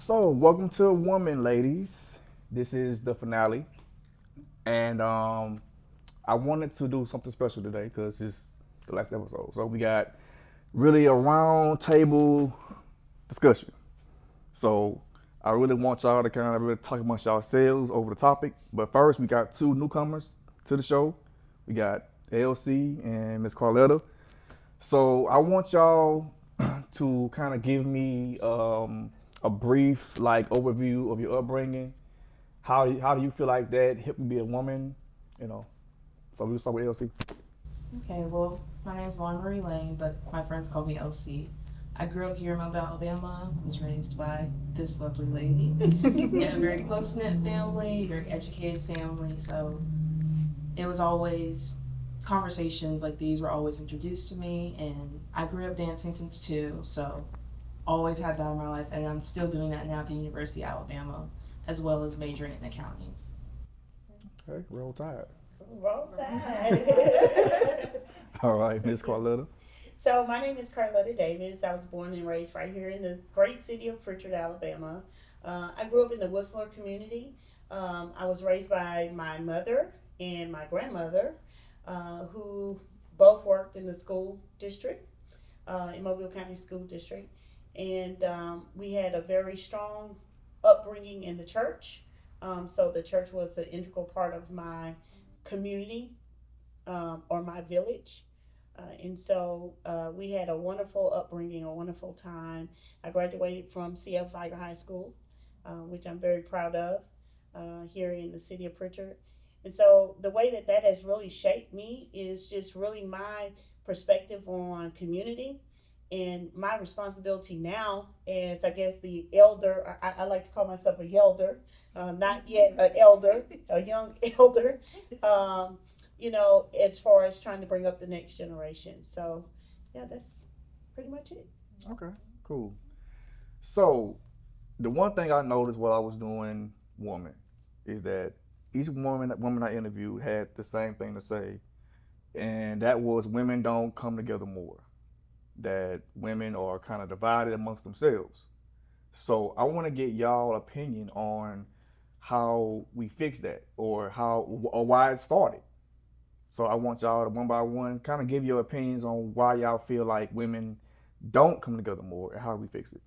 So, welcome to Woman, ladies. This is the finale, and I wanted to do something special today because it's the last episode. So we got really a round table discussion. So I really want y'all to kind of really talk amongst yourselves over the topic. But first, we got two newcomers to the show. We got LC and Miss Carletta. So I want y'all to kind of give me a brief like overview of your upbringing. How do you feel like that helped you be a woman? You know. So we'll start with LC. Okay, well, my name is Lauren Marie Lane, but my friends call me LC. I grew up here in Mobile, Alabama. Was raised by this lovely lady in a very close knit family, very educated family. So it was always conversations like these were always introduced to me, and I grew up dancing since two. So always had that in my life, and I'm still doing that now at the University of Alabama, as well as majoring in accounting. Okay, roll tide. Roll Tide. All right, Miss Carletta. So my name is Carlotta Davis. I was born and raised right here in the great city of Pritchard, Alabama. I grew up in the Whistler community. I was raised by my mother and my grandmother, who both worked in the school district, in Mobile County School District. And we had a very strong upbringing in the church. So the church was an integral part of my community, or my village. And so we had a wonderful upbringing, a wonderful time. I graduated from CF Viger High School, which I'm very proud of, here in the city of Pritchard. And so the way that that has really shaped me is just really my perspective on community and my responsibility now as, I guess, the elder. I like to call myself a yelder, not yet an elder, a young elder. Um, as far as trying to bring up the next generation. So, yeah, that's pretty much it. Okay, cool. So the one thing I noticed while I was doing woman is that each woman I interviewed had the same thing to say, and that was women don't come together more. That women are kind of divided amongst themselves. So I want to get y'all opinion on how we fix that, or why it started. So I want y'all to one by one kind of give your opinions on why y'all feel like women don't come together more and how we fix it.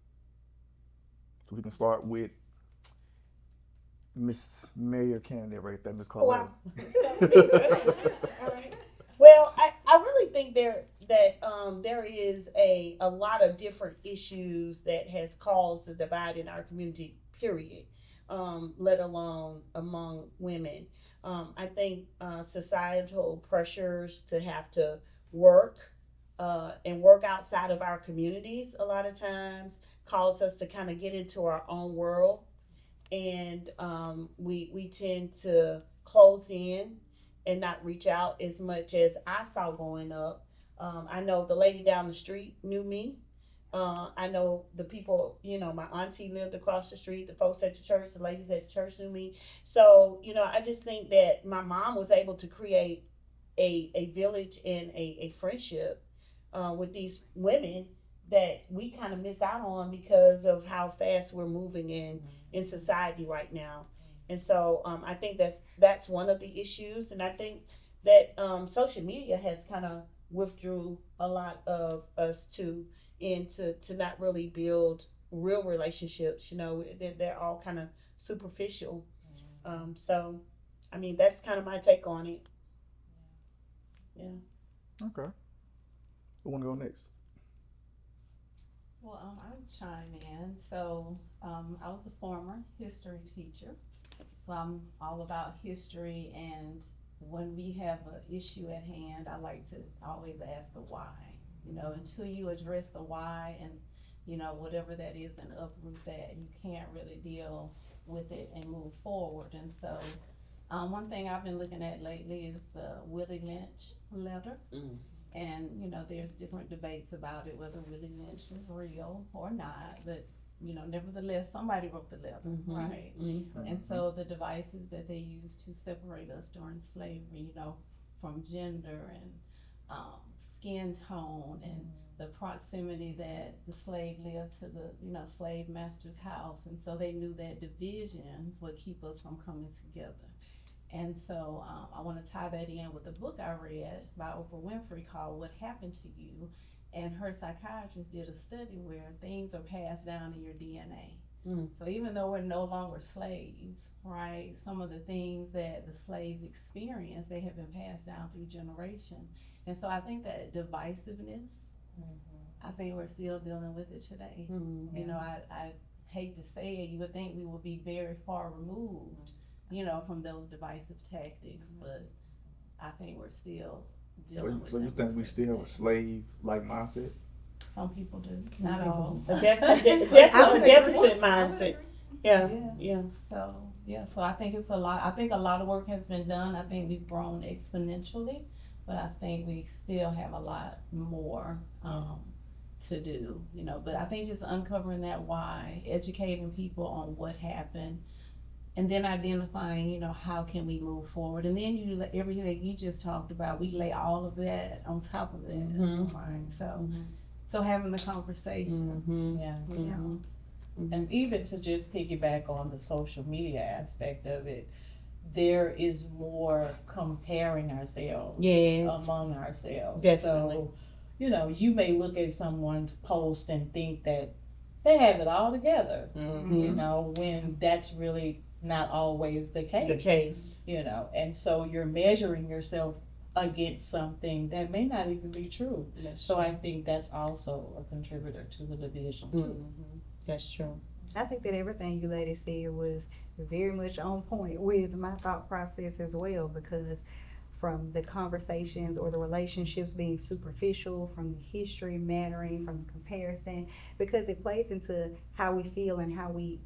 So we can start with Miss Mayor candidate right there, Miss Oh, Carletta. wow. All right. Well, I really think there is a lot of different issues that has caused the divide in our community, period, let alone among women. I think societal pressures to have to work, and work outside of our communities a lot of times cause us to kind of get into our own world, and we tend to close in and not reach out as much as I saw growing up. I know the lady down the street knew me. I know the people, my auntie lived across the street, the folks at the church, the ladies at the church knew me. So, I just think that my mom was able to create a village and a friendship, with these women that we kind of miss out on because of how fast we're moving in society right now. And so I think that's one of the issues, and I think that social media has kind of withdrew a lot of us to into to not really build real relationships. They're all kind of superficial. So, I mean, that's kind of my take on it. Yeah. Okay. Who want to go next? Well, I'll chime in. I was a former history teacher, so I'm all about history. And when we have an issue at hand, I like to always ask the why. Until you address the why and whatever that is and uproot that, you can't really deal with it and move forward. One thing I've been looking at lately is the Willie Lynch letter. And there's different debates about it, whether Willie Lynch was real or not. But nevertheless, somebody wrote the letter, right? And so the devices that they used to separate us during slavery, from gender and skin tone and the proximity that the slave lived to the, slave master's house. And so they knew that division would keep us from coming together. And so I want to tie that in with a book I read by Oprah Winfrey called What Happened to You. And her psychiatrist did a study where things are passed down in your DNA. So even though we're no longer slaves, right, some of the things that the slaves experienced, they have been passed down through generation. And so I think that divisiveness, I think we're still dealing with it today. You know, I hate to say it, you would think we would be very far removed, from those divisive tactics, but I think we're still dealing with So you them. think we still have a slave-like mindset? Some people do, not all. A deficit mindset. Yeah, yeah. So I think it's a lot. I think a lot of work has been done. I think we've grown exponentially, but I think we still have a lot more to do, But I think just uncovering that why, educating people on what happened, and then identifying, how can we move forward? And then everything you just talked about, we lay all of that on top of that, right? So having the conversation. And even to just piggyback on the social media aspect of it, there is more comparing ourselves among ourselves. Definitely. So, you may look at someone's post and think that they have it all together, when that's really not always the case. And so you're measuring yourself against something that may not even be true. So I think that's also a contributor to the division too. That's true. I think that everything you ladies said was very much on point with my thought process as well, because from the conversations or the relationships being superficial, from the history mattering, from the comparison, because it plays into how we feel and how we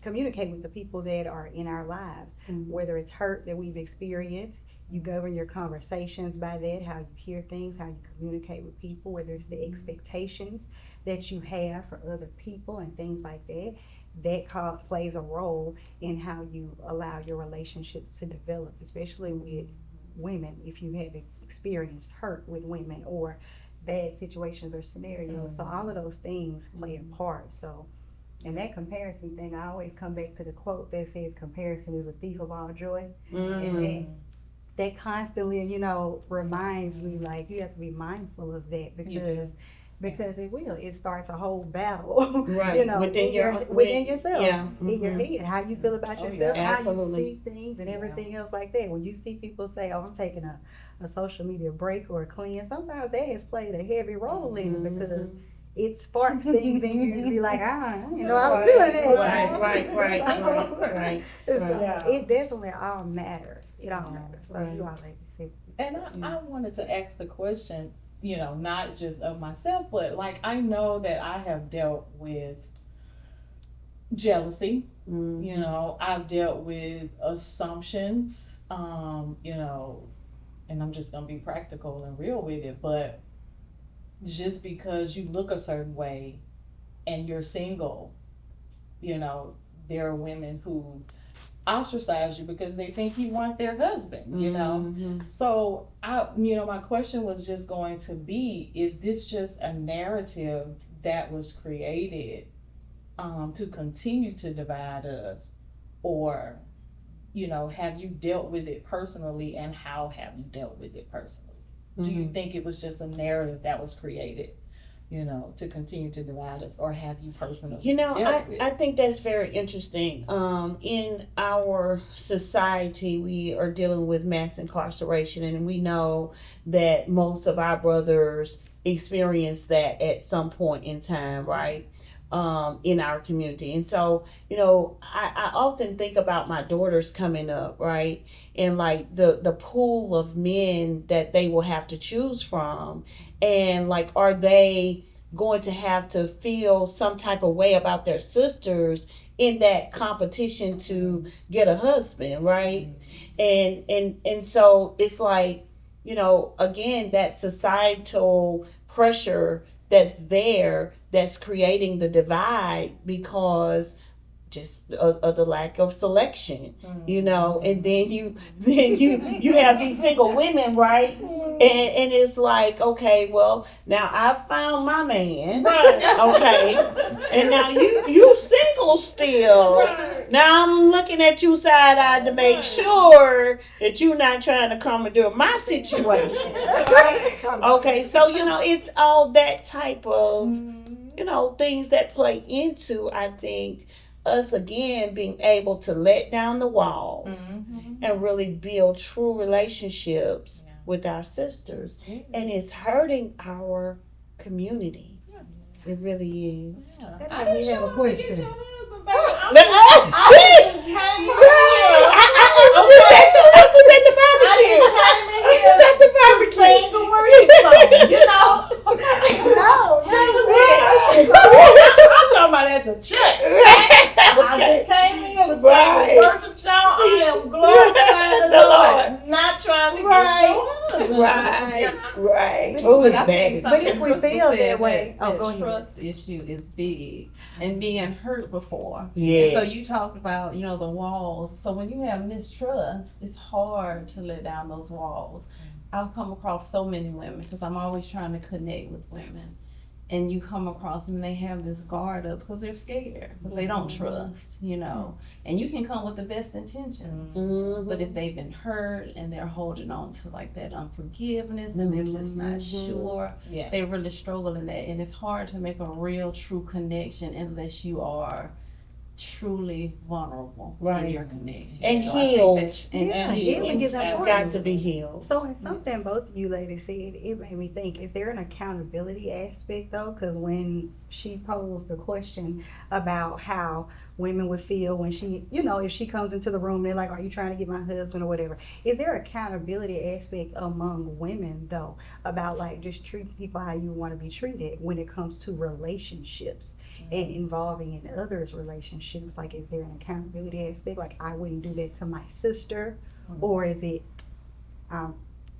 communicate with the people that are in our lives. Whether it's hurt that we've experienced, you govern your conversations by that, how you hear things, how you communicate with people, whether it's the expectations that you have for other people and things like that. That plays a role in how you allow your relationships to develop, especially with women, if you have experienced hurt with women or bad situations or scenarios. So all of those things play a part. So, and that comparison thing, I always come back to the quote that says comparison is a thief of all joy. And that constantly, reminds me, like, you have to be mindful of that, because it will. It starts a whole battle, Right. Within yourself, yeah. in your head, how you feel about yourself, how Absolutely. you see things, and everything else like that. When you see people say, "Oh, I'm taking a social media break or a cleanse," sometimes that has played a heavy role in it, because it sparks things in you to be like, I was feeling that. Right. So it definitely all matters. It all matters. So you all like to say. And I wanted to ask the question, not just of myself, but like I know that I have dealt with jealousy. I've dealt with assumptions, and I'm just gonna be practical and real with it, but just because you look a certain way and you're single, there are women who ostracize you because they think you want their husband, So my question was just going to be, is this just a narrative that was created to continue to divide us, or have you dealt with it personally, and how have you dealt with it personally? Do you think it was just a narrative that was created, to continue to divide us, or have you personally dealt with it? I think that's very interesting. In our society, we are dealing with mass incarceration, and we know that most of our brothers experience that at some point in time, right? In our community. And so, I often think about my daughters coming up, right? And like the pool of men that they will have to choose from. And like, are they going to have to feel some type of way about their sisters in that competition to get a husband, right? And so it's like, again, that societal pressure that's there, that's creating the divide, because just the lack of selection, you know, and then you have these single women, right? And it's like, okay, well, now I've found my man, okay, and now you single still. Now I'm looking at you side eyed to make sure that you're not trying to commandeer my situation. Okay, so you know, it's all that type of, you know, things that play into, I think, us again being able to let down the walls and really build true relationships with our sisters. And it's hurting our community. It really is. That made me have a question. I'm just at the barbecue. I'm just at the barbecue. Sing the worship song, you know. I'm talking about at the church. I just came here to sing the worship song. I am glorifying the Lord, not trying to get your husband. Right. But Oh, it's I think bad. But if we something feel said that way- that go ahead. trust issue is big and being hurt before. Yes. So you talked about, you know, the walls. So when you have mistrust, it's hard to let down those walls. I've come across so many women because I'm always trying to connect with women. And you come across them and they have this guard up because they're scared, because they don't trust, you know. And you can come with the best intentions. But if they've been hurt and they're holding on to like that unforgiveness and they're just not sure, Yeah. they really struggle in that. And it's hard to make a real true connection unless you are truly vulnerable in your connection. And So I think healed. Yeah, healing is It's important. got to be healed. So it's something both of you ladies said, it made me think, is there an accountability aspect though? Because when she posed the question about how women would feel when she, you know, if she comes into the room, they're like, are you trying to get my husband or whatever? Is there accountability aspect among women though, about like just treating people how you want to be treated when it comes to relationships and involving in others' relationships? Like, is there an accountability aspect? Like, I wouldn't do that to my sister, or is it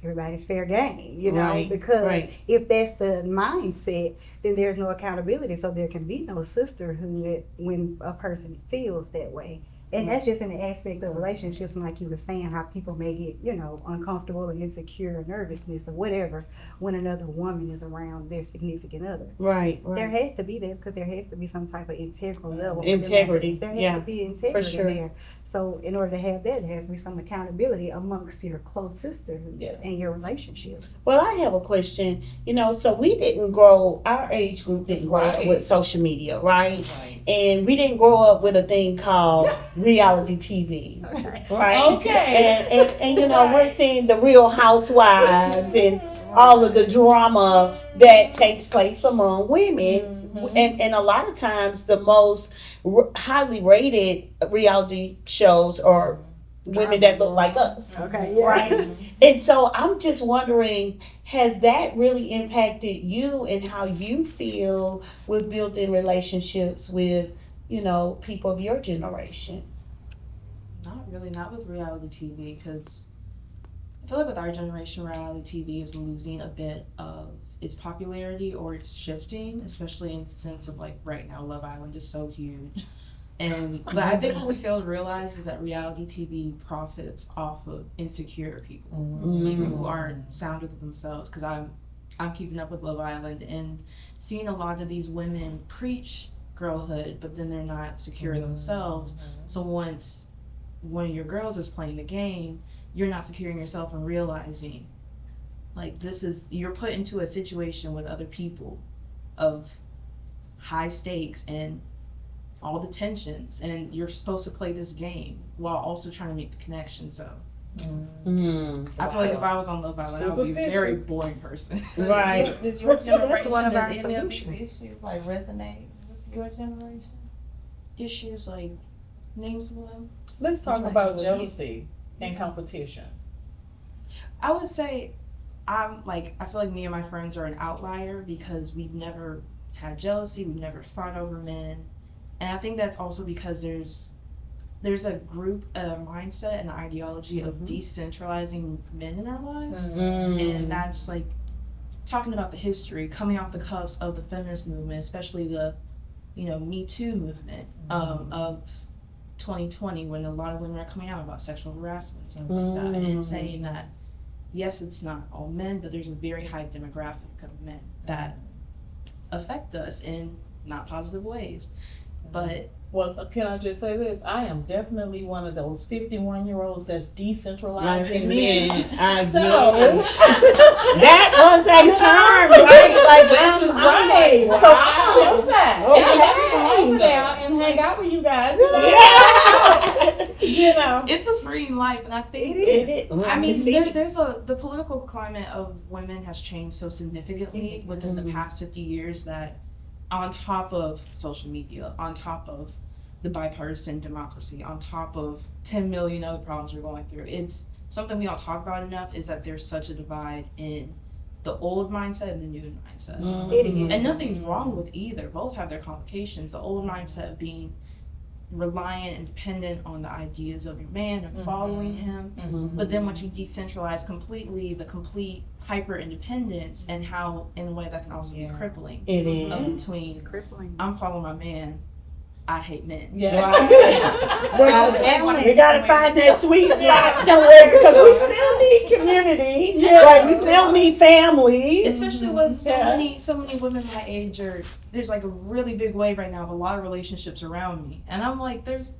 everybody's fair game, you know? Right, Because right. if that's the mindset, then there's no accountability. So there can be no sisterhood when a person feels that way. And that's just in the aspect of relationships, and like you were saying, how people may get, you know, uncomfortable or insecure or nervousness or whatever when another woman is around their significant other. Right. There has to be that, because there has to be some type of integral level. for them Integrity, There has yeah, to be integrity sure. there. So in order to have that, there has to be some accountability amongst your close sisterhood Yeah. and your relationships. Well, I have a question. You know, so we didn't grow, our age group didn't grow up Right. with social media, right? Right. And we didn't grow up with a thing called reality TV, right? Okay. And you know, we're seeing the Real Housewives and all of the drama that takes place among women. And a lot of times the most highly rated reality shows are women that look like us. Okay, yeah. Right. And so I'm just wondering, has that really impacted you and how you feel with building relationships with, you know, people of your generation? Not really, not with reality TV, because I feel like with our generation, reality TV is losing a bit of its popularity, or it's shifting, especially in the sense of like right now, Love Island is so huge. But I think what we fail to realize is that reality TV profits off of insecure people, people who aren't sound with themselves. Because I'm keeping up with Love Island and seeing a lot of these women preach girlhood, but then they're not secure themselves. So once one of your girls is playing the game, you're not securing yourself and realizing like you're put into a situation with other people of high stakes and all the tensions, and you're supposed to play this game while also trying to make the connection. So I feel like if I was on Love Island, I would be a very boring person. Right. Does your But see, that's generation, one of our does any of these solutions. issues like resonate with your generation? Issues like names of them. Let's talk Right. about jealousy and competition. I would say I feel like me and my friends are an outlier because we've never had jealousy, we've never fought over men. And I think that's also because there's a group, a mindset and an ideology of decentralizing men in our lives. And that's like talking about the history, coming off the cups of the feminist movement, especially the Me Too movement of 2020, when a lot of women are coming out about sexual harassment and stuff like that, and saying that yes, it's not all men, but there's a very high demographic of men that affect us in not positive ways. But Well, can I just say this? I am definitely one of those 51-year-olds that's decentralizing men. I So- know. That was a term, right? Like, Right. Wow. So I'm on your side. Okay. And let me hang out and hang out with you guys. Yeah. You know. it's a freeing life, and I think It is. I mean, see it. the political climate of women has changed so significantly within the past 50 years that, on top of social media, on top of the bipartisan democracy, on top of 10 million other problems we're going through, it's something we don't talk about enough, is that there's such a divide in the old mindset and the new mindset. It is. And nothing's wrong with either. Both have their complications. The old mindset of being reliant and dependent on the ideas of your man and following him. But then once you decentralize completely, the complete hyper independence, and how in a way that can also be crippling. It is. Between It's crippling. I'm following my man, I hate men. Yeah. We gotta find that sweet spot somewhere because we still need community. Right? We still need family. Especially with so Yeah. many women my age, or there's like a really big wave right now of a lot of relationships around me, and I'm like, there's,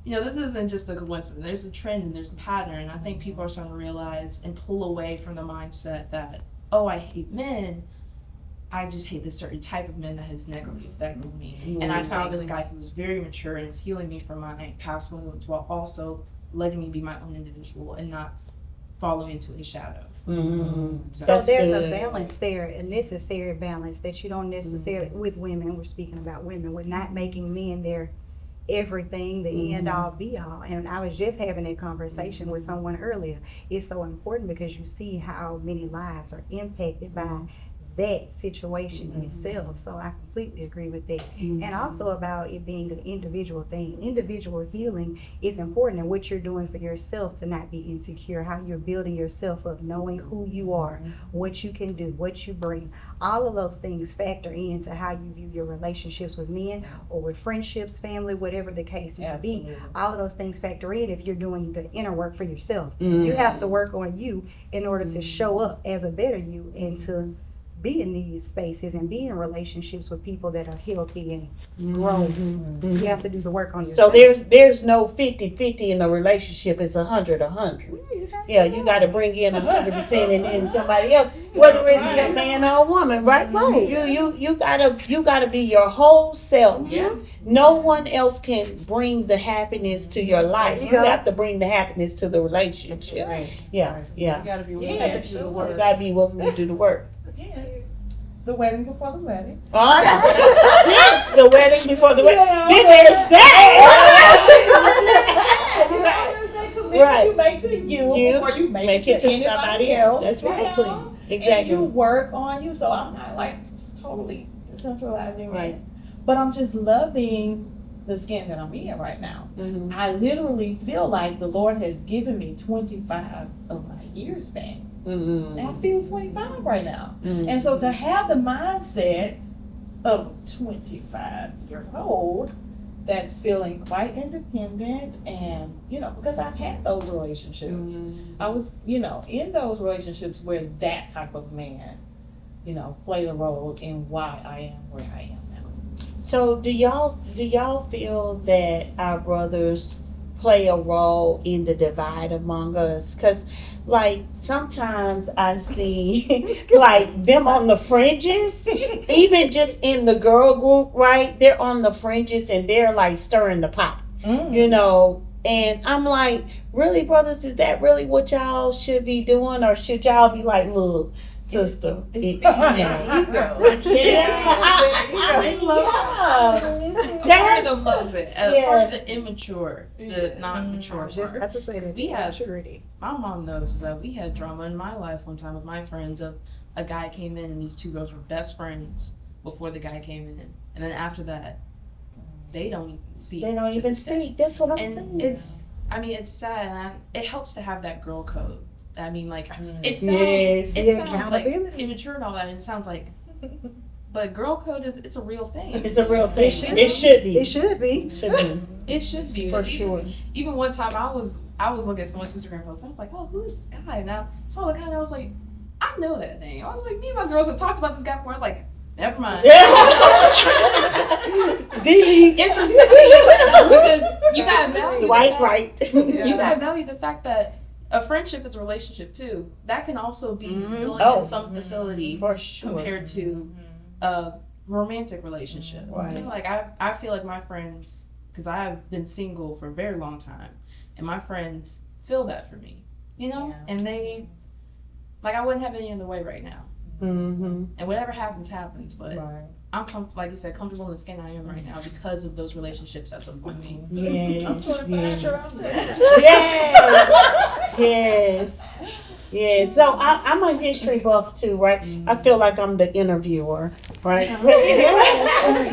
this isn't just a coincidence. There's a trend and there's a pattern. I think people are starting to realize and pull away from the mindset that, oh, I hate men. I just hate this certain type of men that has negatively affected me. And I found this guy who was very mature and is healing me from my past wounds, while also letting me be my own individual and not following into his shadow. So That's there's good. a balance there, a necessary balance that you don't necessarily, with women, we're speaking about women, we're not making men their everything, the end all be all. And I was just having a conversation with someone earlier. It's so important because you see how many lives are impacted by that situation itself. So I completely agree with that. And also about it being an individual thing. Individual healing is important, and what you're doing for yourself to not be insecure, how you're building yourself up, knowing who you are, what you can do, what you bring. All of those things factor into how you view your relationships with men or with friendships, family, whatever the case may be. All of those things factor in if you're doing the inner work for yourself. You have to work on you in order to show up as a better you and to be in these spaces and be in relationships with people that are healthy and growing. You have to do the work on So yourself. there's no 50-50 in a relationship. It's 100-100. Yeah, you got to bring in 100% and then somebody else, whether it be a man or a woman, right? Right. You gotta be your whole self. Yeah. No one else can bring the happiness to your life. You Yeah. have to bring the happiness to the relationship. Yeah. You gotta be willing to do the You work. gotta be willing to do the work. Yes. The wedding before the wedding. Yes, the wedding before the wedding. Yeah. Then there's that. Right. You make to you before you make it to somebody anybody else. else. That's right. you know? Exactly. And you work on you, so I'm not like totally decentralizing, Right. But I'm just loving the skin that I'm in right now. Mhm. I literally feel like the Lord has given me 25 of my years back. Mhm. And I feel 25 right now. Mhm. And so to have the mindset of a 25-year-old that's feeling quite independent and, because I've had those relationships. I was, in those relationships where that type of man, played a role in why I am where I am now. So do y'all feel that our brothers play a role in the divide among us? Because like sometimes I see like them on the fringes, even just in the girl group, right? They're on the fringes and they're like stirring the pot, and I'm like, really, brothers, is that really what y'all should be doing? Or should y'all be like, look, sister, Part of them loves it. Part of Yes. the immature, the not mature I was just part. about to say that. We have- maturity. My mom knows that we had drama in my life one time with my friends of a guy came in and these two girls were best friends before the guy came in. And then after that, they don't even speak. They don't to even this day. speak. That's what I'm And saying. it's sad. And it helps to have that girl code. I mean, like, it sounds, Yes. it Yeah, sounds like accountability. immature and all that. And it sounds like but girl code it's a real thing. It's a real thing. should It should be. It should be. Should be. It should be For 'cause sure. Even one time I was looking at someone's Instagram post. I was like, oh, who is this guy? And I saw the guy and I was like, I know that name. I was like, me and my girls have talked about this guy before. I was like, never mind. Interesting to see because you gotta value Swipe the fact- right. You gotta value the fact that a friendship is a relationship too. That can also be fulfilling Oh. in some facility For sure. compared to a romantic relationship. Right. You know, like I feel like my friends, because I've been single for a very long time, and my friends feel that for me. You know, Yeah. and they like I wouldn't have any other way right now. Mm-hmm. And whatever happens, happens. But Right. I'm like you said, comfortable in the skin I am right now because of those relationships that support me. Yes. I'm pulling furniture out there. Yes. Yes. So I'm a history buff too, right? I feel like I'm the interviewer, right? I'm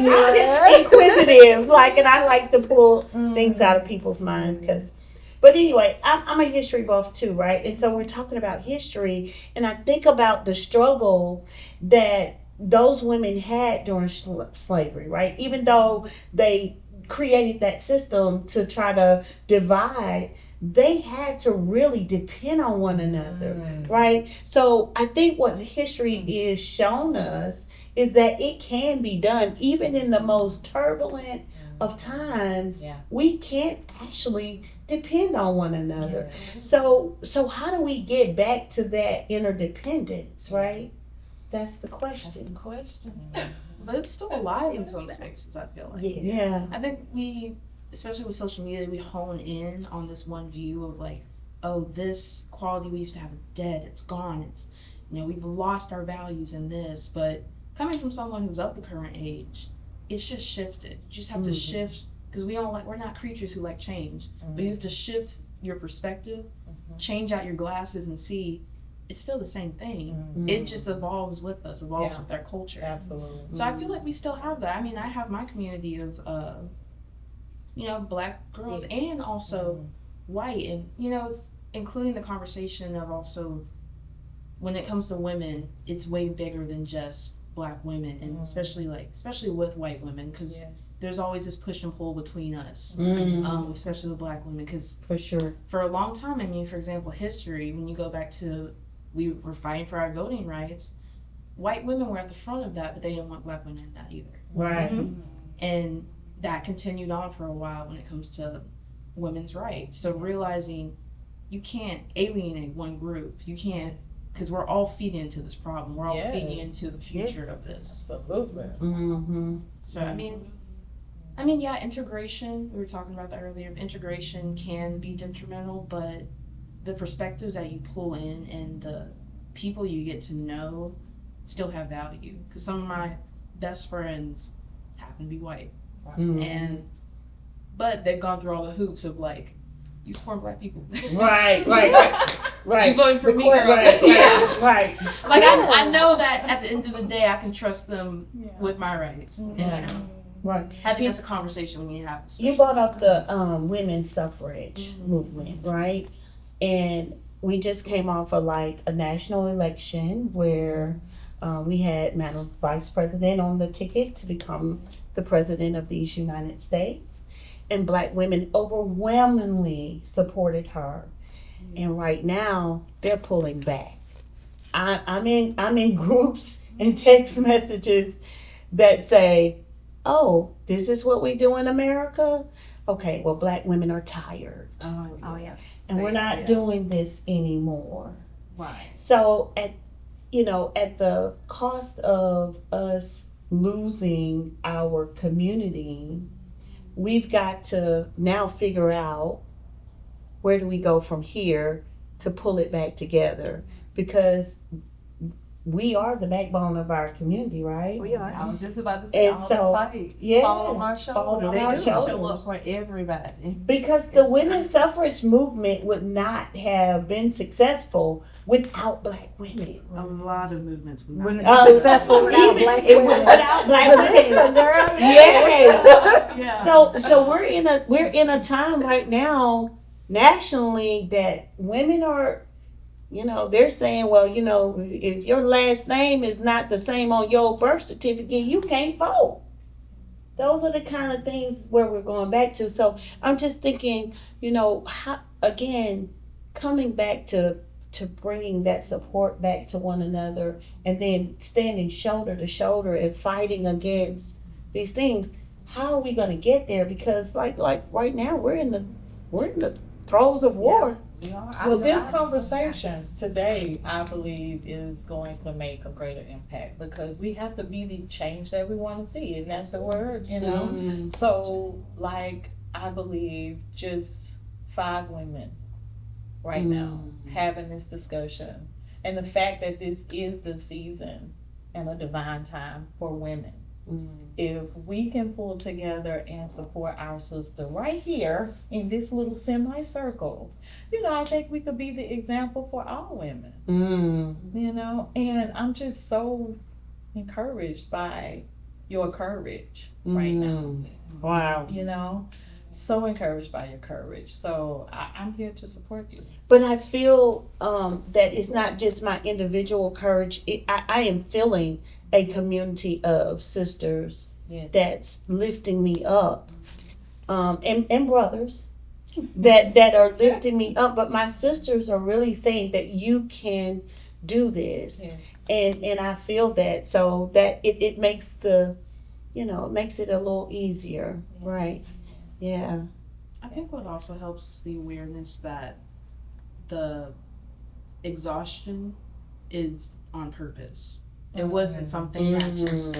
just inquisitive, like, and I like to pull things out of people's mind because. But anyway, I'm a history buff too, right? And so we're talking about history, and I think about the struggle that those women had during slavery, right? Even though they created that system to try to divide, they had to really depend on one another, right? So I think what history is shown us is that it can be done even in the most turbulent of times. Yeah. We can't actually depend on one another. So how do we get back to that interdependence, right? That's the question. But it's still alive in some spaces, I feel like. Yes. Yeah. I think we, especially with social media, we hone in on this one view of like, oh, this quality we used to have is dead, it's gone, it's, you know, we've lost our values in this. But coming from someone who's of the current age, it's just shifted. You just have to shift, because we're not creatures who like change, but you have to shift your perspective, change out your glasses and see it's still the same thing. It just evolves with us, evolves Yeah. with our culture. Absolutely. So I feel like we still have that. I mean, I have my community of, Black girls Yes. and also white, and it's including the conversation of also when it comes to women, it's way bigger than just Black women, and especially with white women, because there's always this push and pull between us, especially with Black women, because For sure. for a long time, I mean, for example, history, when you go back to we were fighting for our voting rights, white women were at the front of that, but they didn't want Black women in that either. Right. And that continued on for a while when it comes to women's rights. So realizing you can't alienate one group. You can't, because we're all feeding into this problem. We're all feeding into the future Yes. of this. Absolutely. Mm-hmm. So I mean, yeah, integration, we were talking about that earlier. Integration can be detrimental, but the perspectives that you pull in and the people you get to know still have value. Because some of my best friends happen to be white. But they've gone through all the hoops of like, you support Black people. Right. You voting for me, girl. Right. Yeah. Right. Like I know that at the end of the day I can trust them with my rights. And, Right. I think that's a conversation we need to have. You brought up the women's suffrage movement, right? And we just came off of like a national election where we had Madam Vice President on the ticket to become the president of these United States. And Black women overwhelmingly supported her. And right now they're pulling back. I'm in groups and text messages that say, oh, this is what we do in America? Okay, well, Black women are tired. Oh, yes. And we're not doing this anymore. Right. So at the cost of us losing our community, we've got to now figure out where do we go from here to pull it back together, because we are the backbone of our community, right? We are. I was just about to say, And all so, the fights yeah, fall on our fall on shoulders. our They do shoulders. show up for everybody. Because the women's suffrage movement would not have been successful without Black women. A lot of movements. Wouldn't be successful without even Black it women. without Black Listen, women. girl. Yes. Yeah. So we're in a time right now nationally that women are You know, they're saying, well, you know, if your last name is not the same on your birth certificate, you can't vote. Those are the kind of things where we're going back to. So I'm just thinking, you know, how, again, coming back to bringing that support back to one another, and then standing shoulder to shoulder and fighting against these things. How are we going to get there? Because like right now we're in the throes of war. Well, this conversation today, I believe, is going to make a greater impact because we have to be the change that we want to see, and that's the word, you know. So, like, I believe just 5 women right now having this discussion, and the fact that this is the season and a divine time for women. If we can pull together and support our sister right here in this little semicircle, you know, I think we could be the example for all women. You know, and I'm just so encouraged by your courage right now. Wow. You know, so encouraged by your courage. So I'm here to support you. But I feel that it's not just my individual courage. I am feeling a community of sisters that's lifting me up, and brothers that are lifting me up. But my sisters are really saying that you can do this, and I feel that. So that it makes the, you know, it makes it a little easier, right? Yeah. I think what also helps is the awareness that the exhaustion is on purpose. It wasn't something that just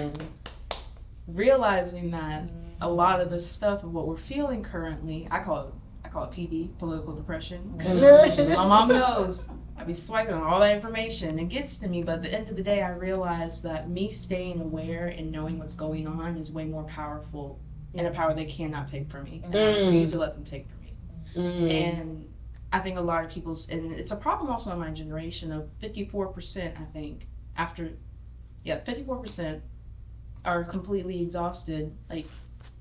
realizing that a lot of the stuff of what we're feeling currently, I call it PD, political depression. Because my mom knows I be swiping on all that information and it gets to me, but at the end of the day I realize that me staying aware and knowing what's going on is way more powerful and a power they cannot take from me. And I refuse to let them take from me. And I think a lot of people's, and it's a problem also in my generation of 54%, I think, 54% are completely exhausted, like,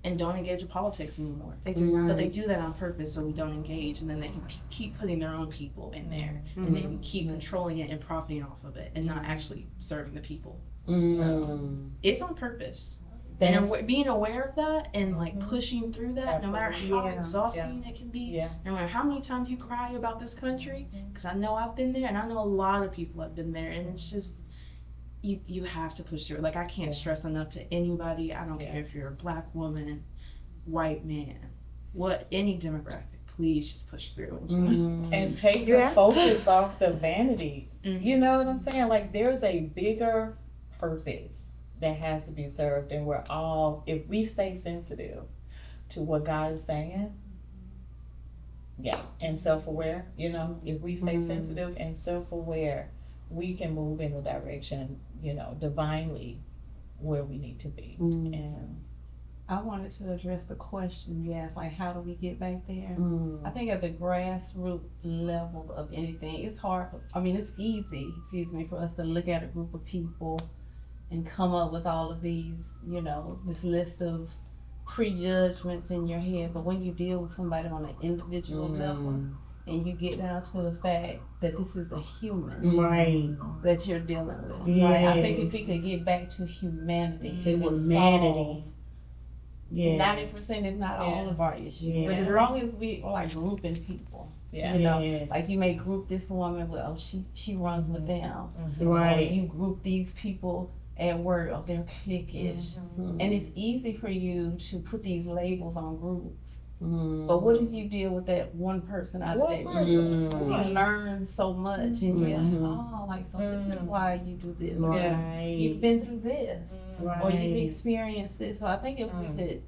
and don't engage in politics anymore. They do not. But they do that on purpose so we don't engage, and then they can keep putting their own people in there, and they can keep controlling it and profiting off of it, and not actually serving the people. So it's on purpose. And being aware of that and like pushing through that, no matter how exhausting it can be, no matter how many times you cry about this country, because I know I've been there, and I know a lot of people have been there, and it's just, you have to push through it. Like, I can't stress enough to anybody, I don't care if you're a black woman, white man, any demographic, please just push through and just and take your focus off the vanity. You know what I'm saying? Like, there's a bigger purpose that has to be served, and we're all, if we stay sensitive to what God is saying, and self-aware, you know, if we stay sensitive and self-aware, we can move in the direction, you know, divinely where we need to be. And I wanted to address the question you asked, like, how do we get back there? I think at the grassroots level of anything, it's hard. It's easy, for us to look at a group of people and come up with all of these, you know, this list of prejudgments in your head. But when you deal with somebody on an individual level, and you get down to the fact that this is a human that you're dealing with. Right? I think if we could get back to humanity, it would solve 90%, if not all of our issues. But as long as we are like grouping people, you know, like you may group this woman, well, she runs with them. Or you group these people at work, or they're cliquish. And it's easy for you to put these labels on groups. But what if you deal with that one person out of that group? You learn so much, and so this is why you do this. You've been through this, or you've experienced this. So I think if we could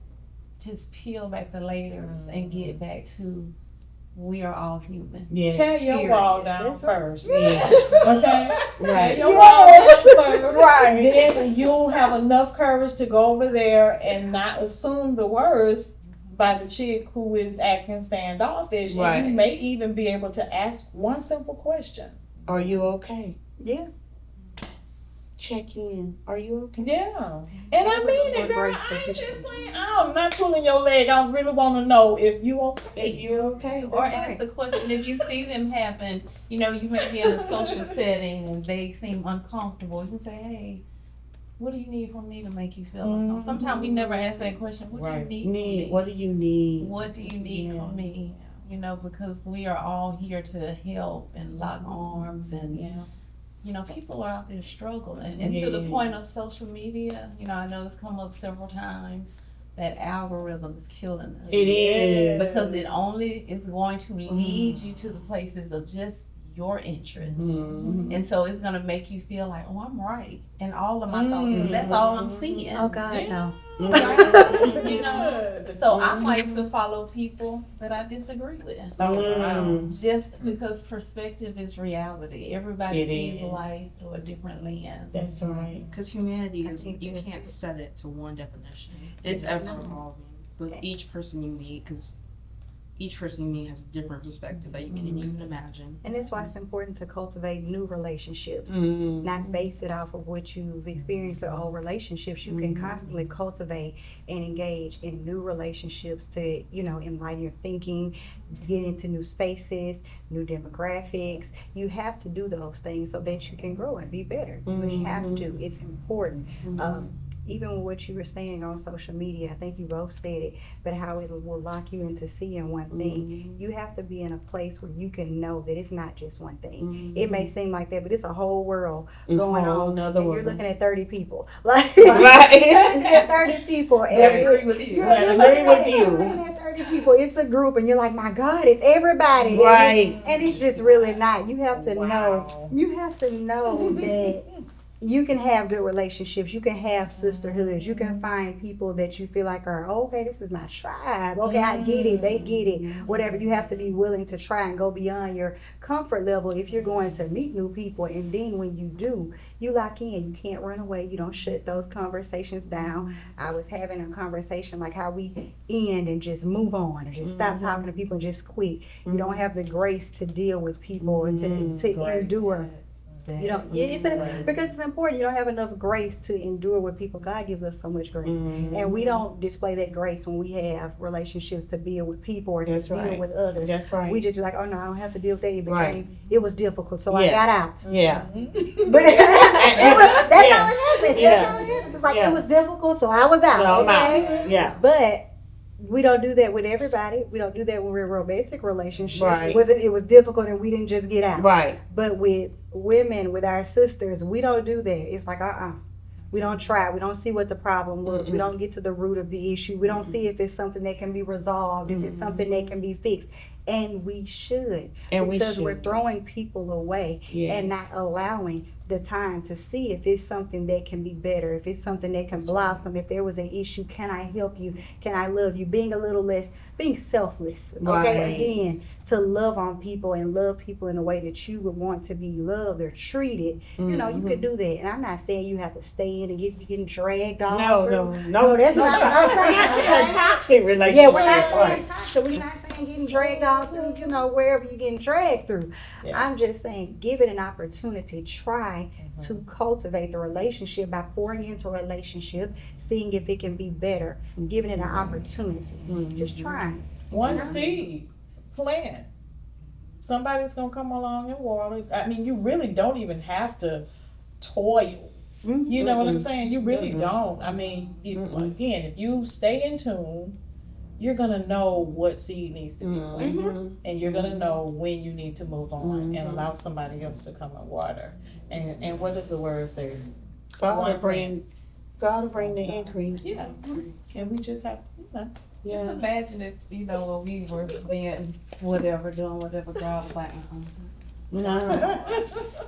just peel back the layers and get back to, we are all human. tear your wall down first. Okay? Right. Tear your wall down first. Then you'll have enough courage to go over there and not assume the worst by the chick who is acting standoffish. And you may even be able to ask one simple question. Are you okay? Yeah. check in. Are you okay? Yeah, and I mean it, More girl. grace for I ain't just people. playing. I'm not pulling your leg. I really want to know if you If okay. you're okay, Or that's ask right. the question, if you see them happen, you know, you may be in a social setting and they seem uncomfortable, you can say, hey, what do you need from me to make you feel uncomfortable? Sometimes we never ask that question, what do you need from me? What do you need? What do you need Yeah. from me? You know, because we are all here to help and lock arms and, you know, people are out there struggling. And to the point of social media, you know, I know it's come up several times, that algorithm is killing us. It is. Because it only is going to lead you to the places of just your interests. Mhm. And so it's gonna make you feel like, oh, I'm right in all of my thoughts, 'cause that's all I'm seeing. Oh God, no. You know, so I like to follow people that I disagree with. Just because perspective is reality. Everybody It sees is. life through a different lens. That's right. Because humanity I is, think you this can't is- set it to one definition. It's Yes. ever evolving with each person you meet, because each person you meet has a different perspective that you can't even imagine. And that's why it's important to cultivate new relationships. Mm. Not base it off of what you've experienced or old relationships. You can constantly cultivate and engage in new relationships to, you know, enlighten your thinking, get into new spaces, new demographics. You have to do those things so that you can grow and be better. You have to. It's important. Even with what you were saying on social media, I think you both said it, but how it will lock you into seeing one thing. You have to be in a place where you can know that it's not just one thing. It may seem like that, but it's a whole world going on. Another And one. you're looking at 30 people. Like, Right. you're looking at 30 people. I And agree with you. you're I looking agree with at- you. You're looking at 30 people. It's a group, and you're like, my God, it's everybody. And Right. and it's just really not. You have to know. Wow. You have to know that you can have good relationships. You can have sisterhoods. You can find people that you feel like are, okay, this is my tribe. Okay, I get it. They get it. Whatever. You have to be willing to try and go beyond your comfort level if you're going to meet new people. And then when you do, you lock in. You can't run away. You don't shut those conversations down. I was having a conversation like how we end and just move on and just stop talking to people and just quit. You don't have the grace to deal with people and to endure. You know, because it's important. You don't have enough grace to endure with people. God gives us so much grace, and we don't display that grace when we have relationships to build with people or to That's deal right. with others. That's right. We just be like, oh no, I don't have to deal with that. Right. It was difficult, so I Yeah. got out. Yeah. But that's how it happens. Yeah. That's how it happens. It's like Yeah. it was difficult, so I was out. So I'm okay? out. Yeah. But we don't do that with everybody. We don't do that when we're in romantic relationships. Right. It was difficult and we didn't just get out. Right. But with women, with our sisters, we don't do that. It's like, we don't try. We don't see what the problem was. We don't get to the root of the issue. We don't see if it's something that can be resolved, if it's something that can be fixed. And we should. And we because should. we're throwing people away and not allowing the time to see if it's something that can be better, if it's something that can blossom, if there was an issue, can I help you? Can I love you? Being a little less, being selfless, okay? Right. Again, to love on people and love people in a way that you would want to be loved or treated. You know, you could do that. And I'm not saying you have to stay in and getting dragged off. No, that's not what I'm saying. That's a toxic relationship. Yeah, we're not saying Right. toxic. We're not saying getting dragged all through, you know, wherever you're getting dragged through. Yeah. I'm just saying give it an opportunity. Try to cultivate the relationship by pouring into a relationship, seeing if it can be better, giving it an opportunity. Just trying. One seed plant. Somebody's gonna come along and water. I mean, you really don't even have to toil. You know what I'm saying? You really don't. I mean, again, if you stay in tune, you're gonna know what seed needs to be planted, and you're gonna know when you need to move on and allow somebody else to come and water. And what does the word say? God One will bring the increase. Yeah, and we just have, you know. Just imagine if, you know, when we were being whatever, doing whatever, God was like, No.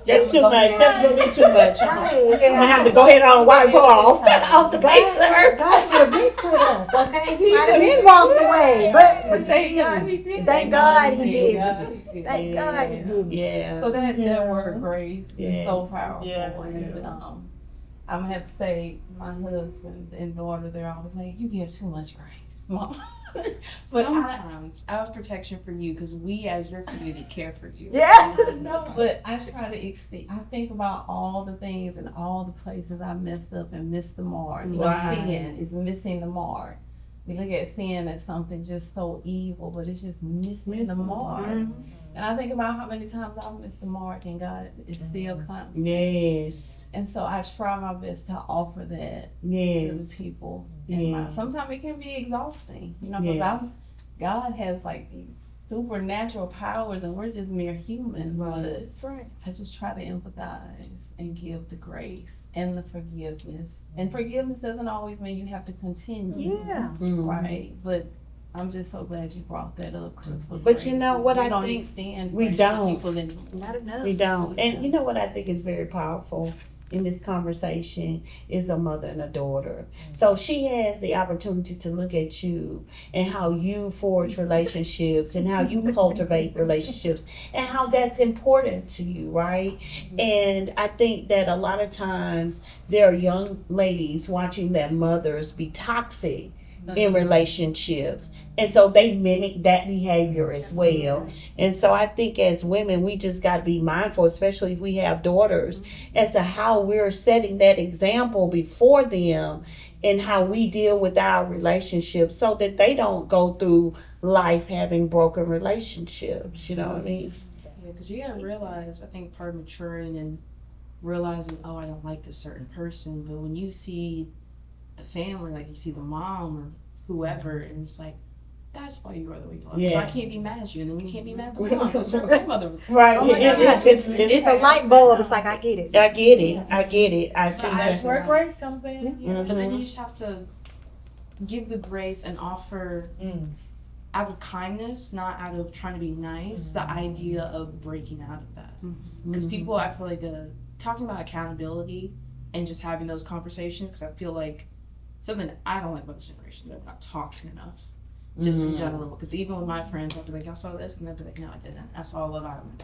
That's too much. That's gonna be too much. I'm Right. gonna have to go ahead on and wipe off the face of her. God could have been with us, okay? He might have been walked away, but thank God he did. Thank God he did. did. Thank God he did. Yeah. So that word grace Yeah. is so powerful. Yeah. And, I'm gonna have to say, my husband and daughter, they're always like, you give too much grace, Mom. But Sometimes out of protection for you, because we as your community care for you. Yeah. But I try to extend. I think about all the things and all the places I messed up and missed the mark. You know, Right. sin is missing the mark. We look at sin as something just so evil, but it's just missing the mark. And I think about how many times I've missed the mark, and God is still constant. Yes. And so I try my best to offer that to Yes. the people. Yeah. Sometimes it can be exhausting, you know, because Yes. God has like these supernatural powers, and we're just mere humans. But That's right. I just try to empathize and give the grace and the forgiveness. And forgiveness doesn't always mean you have to continue, Yeah. right? But I'm just so glad you brought that up, Crystal. But you know what we I don't think? extend We grace to don't. people anymore. Not enough. We don't. And you know what I think is very powerful in this conversation is a mother and a daughter. So she has the opportunity to look at you and how you forge relationships and how you cultivate relationships and how that's important to you, right? And I think that a lot of times there are young ladies watching their mothers be toxic in relationships. And so they mimic that behavior as well. And so I think as women, we just got to be mindful, especially if we have daughters, as to how we're setting that example before them and how we deal with our relationships so that they don't go through life having broken relationships. You know what I mean? Yeah, because you gotta realize, I think part of maturing and realizing, oh, I don't like this certain person, but when you see the family, like you see the mom or whoever, and it's like, that's why you are the way you are. So Yeah. I can't be mad at you, and then you can't be mad at the mom because her grandmother was. Right. Oh my It- gosh. it's- It's a light bulb. It's like, I get it. I get it. I get it. I see But I that. swear- Where grace comes in. Yeah, but then you just have to give the grace and offer out of kindness, not out of trying to be nice, the idea of breaking out of that. Because people, I feel like talking about accountability and just having those conversations, because I feel like something that I don't like about this generation, they're not talking enough. Just in general, because even with my friends, I'll be like, I saw this, and they'll be like, no, I didn't. I saw Love Island.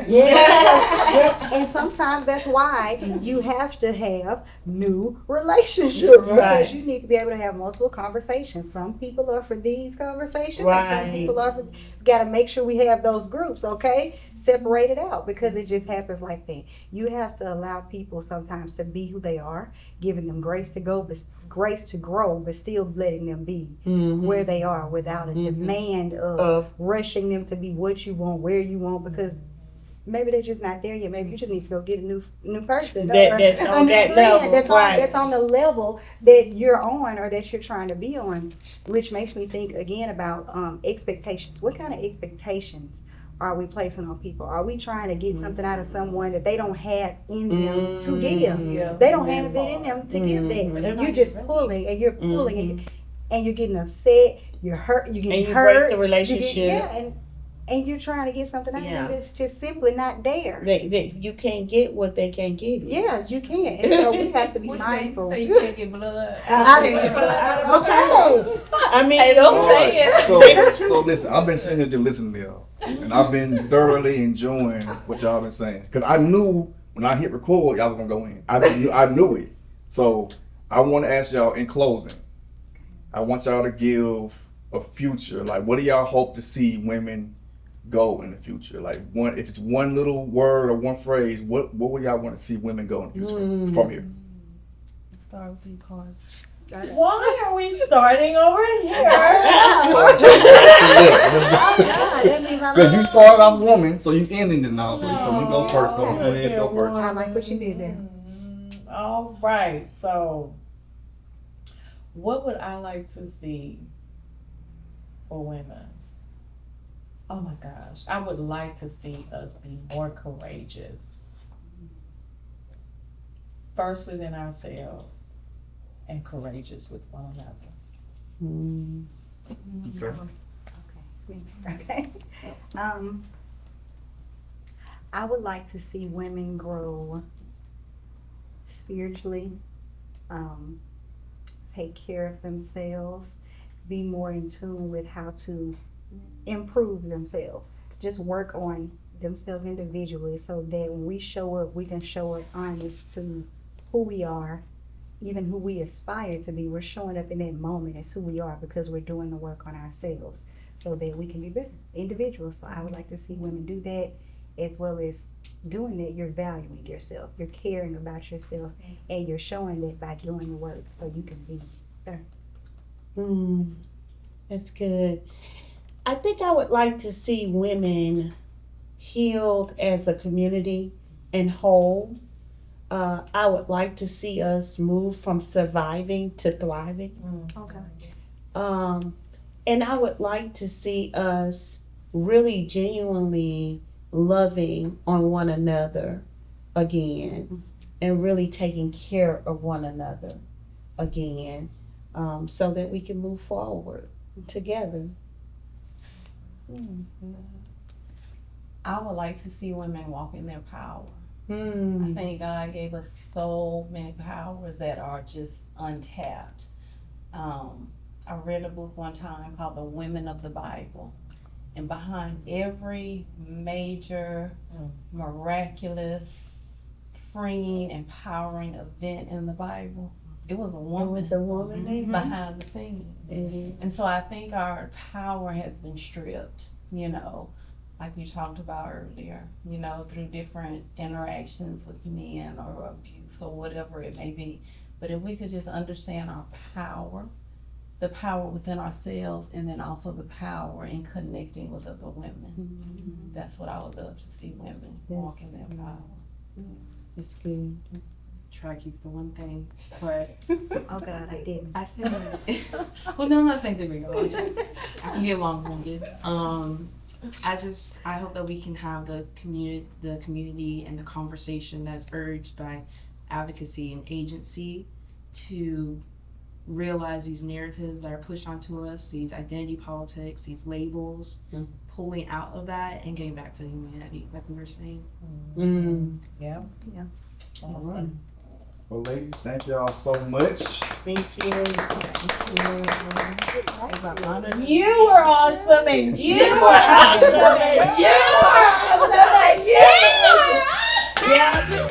Yeah. And sometimes that's why you have to have new relationships Right. because you need to be able to have multiple conversations. Some people are for these conversations, and Right. some people are for. Got to make sure we have those groups, okay? Separate it out because it just happens like that. You have to allow people sometimes to be who they are, giving them grace to go, but grace to grow, but still letting them be where they are without a demand of rushing them to be what you want, where you want, because maybe they're just not there yet. Maybe you just need to go get a new person. That's or on a new that friend level, That's right. that's on the level that you're on or that you're trying to be on, which makes me think again about expectations. What kind of expectations are we placing on people? Are we trying to get something out of someone that they don't have in them to give? They don't have it in them to give that, and you're just pulling and you're pulling and you're getting upset. You're hurt. You're And getting you hurt. break the You relationship. get, and you're trying to get something out of Yeah. them that's just simply not there. You can't get what they can't give you. Yeah, you can. And so we have to be What mindful. do they say? You can't get blood. Okay. I mean, Hey, don't All say right. it. So listen, I've been sitting here just listening to y'all, and I've been thoroughly enjoying what y'all been saying because I knew when I hit record, y'all was gonna go in. I knew it. So I want to ask y'all in closing. I want y'all to give a future. Like, what do y'all hope to see women go in the future? Like, if it's one little word or one phrase, what would y'all want to see women go in the future from here? Start with you, Carl. Why are we starting over here? Because you started off woman, so you ending it now. So we go first. So go ahead, go first. I like what you did there. All right. So, what would I like to see for women? Oh my gosh. I would like to see us be more courageous. First within ourselves and courageous with one another. Okay. It's me. Okay. I would like to see women grow spiritually, take care of themselves, be more in tune with how to improve themselves. Just work on themselves individually so that when we show up, we can show up honest to who we are, even who we aspire to be, we're showing up in that moment as who we are because we're doing the work on ourselves so that we can be better individuals. So I would like to see women do that, as well as doing that, you're valuing yourself, you're caring about yourself, and you're showing that by doing the work so you can be better. That's good. I think I would like to see women healed as a community and whole. I would like to see us move from surviving to thriving. Okay. And I would like to see us really genuinely loving on one another again and really taking care of one another again, so that we can move forward together. I would like to see women walk in their power. I Mm. think God gave us so many powers that are just untapped. I read a book one time called The Women of the Bible. And behind every major, miraculous, freeing, empowering event in the Bible, it was a It woman was a woman there. behind the scenes. Mhm. And so I think our power has been stripped, like we talked about earlier, through different interactions with men or abuse or whatever it may be. But if we could just understand our power, the power within ourselves, and then also the power in connecting with other women. That's what I would love to see women walk in their power. It's good. Try to keep the one thing, but Oh God, I didn't. I feel like, well, no, I'm not saying that we go. I can get long-winded. I hope that we can have the community and the conversation that's urged by advocacy and agency to realize these narratives that are pushed onto us, these identity politics, these labels, pulling out of that and getting back to humanity, like we were saying. Yeah. All right. Well, ladies, thank y'all so much. Thank you. You were awesome, and you were awesome, and you were awesome, and you were awesome. Yeah.